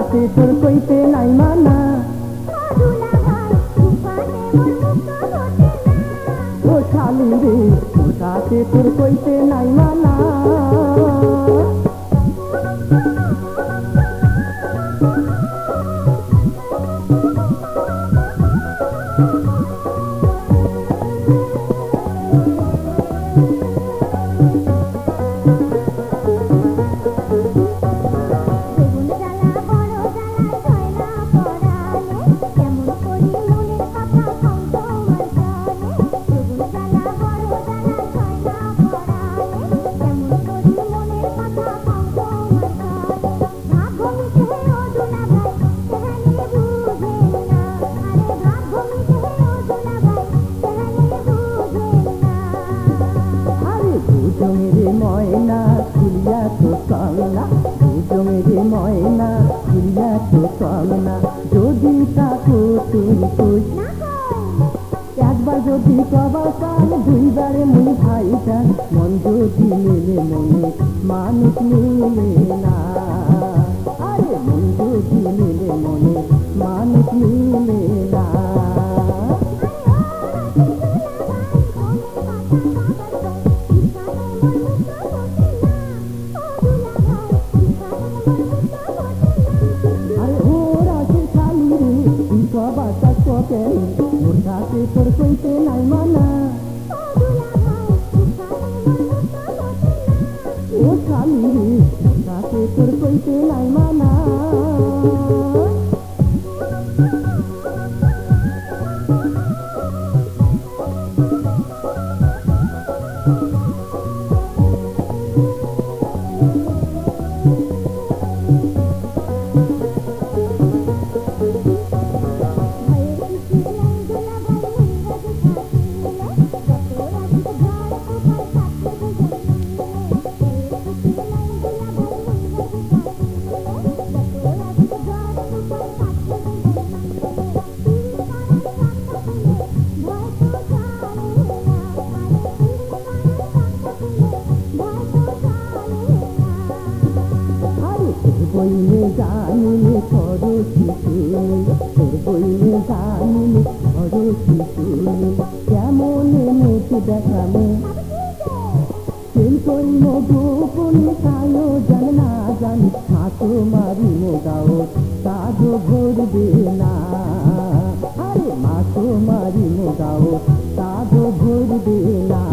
তাতে তোর কইতে নাই মানা। ও শালি রে ও তাতে তোর কইতে নাই মানা। দুজমেরে ময়না খুলিয়া তো কংনা, দুজমেরে ময়না খুলিয়া তো কংনা। যদি তাকো তুমি কই একবার যদি কবা চান দুইবারে মুই ভাইটান। মন যদি মেলে মনে মানুষ মিলে না। আরে মন যদি মেলে মনে মানুষ মিলে না। তোর সাথে তোর কইতে নাই মানা। ও শালি রে তোর সাথে তোর কইতে নাই মানা। বইলে জানিলে করো শিশুনি, তোর বইলে জানিলে করো শিশুনি। কেমনে মুখ দেখামো তেল করিম গোপনে তাইও জান না জানি। হাতো মারি মোগাও কাজও ভরবে না। আরে মাথো মারি মোগাও কাজও ভরবে না।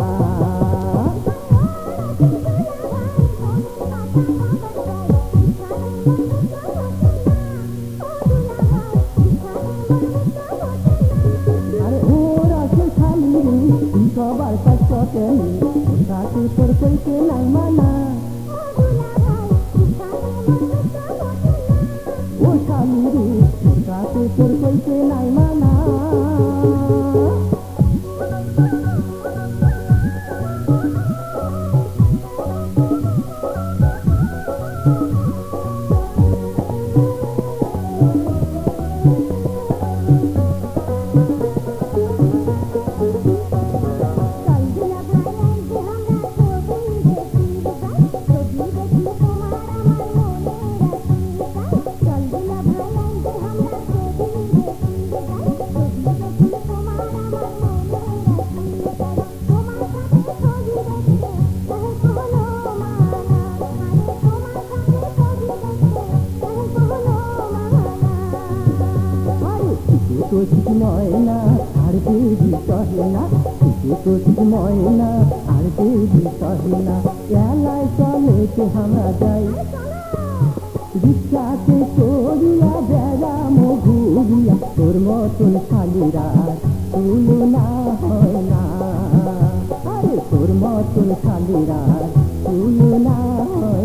সবার কাছে তাতে তোর কইতে নাই মানা। ও শালি রে তাতে তোর কইতে নাই মানা। কোচিক ময়না আর দেবী সহে না, কোচিক ময়না আর দেবী সহে না। এলায় চলেতে আমরা যাই রিক্সাতে করিয়া বেড়াম ঘুরিয়া। তোর মতন শালিরা তুলনা হয় না। আরে তোর মতন শালিরা তুলনা হয়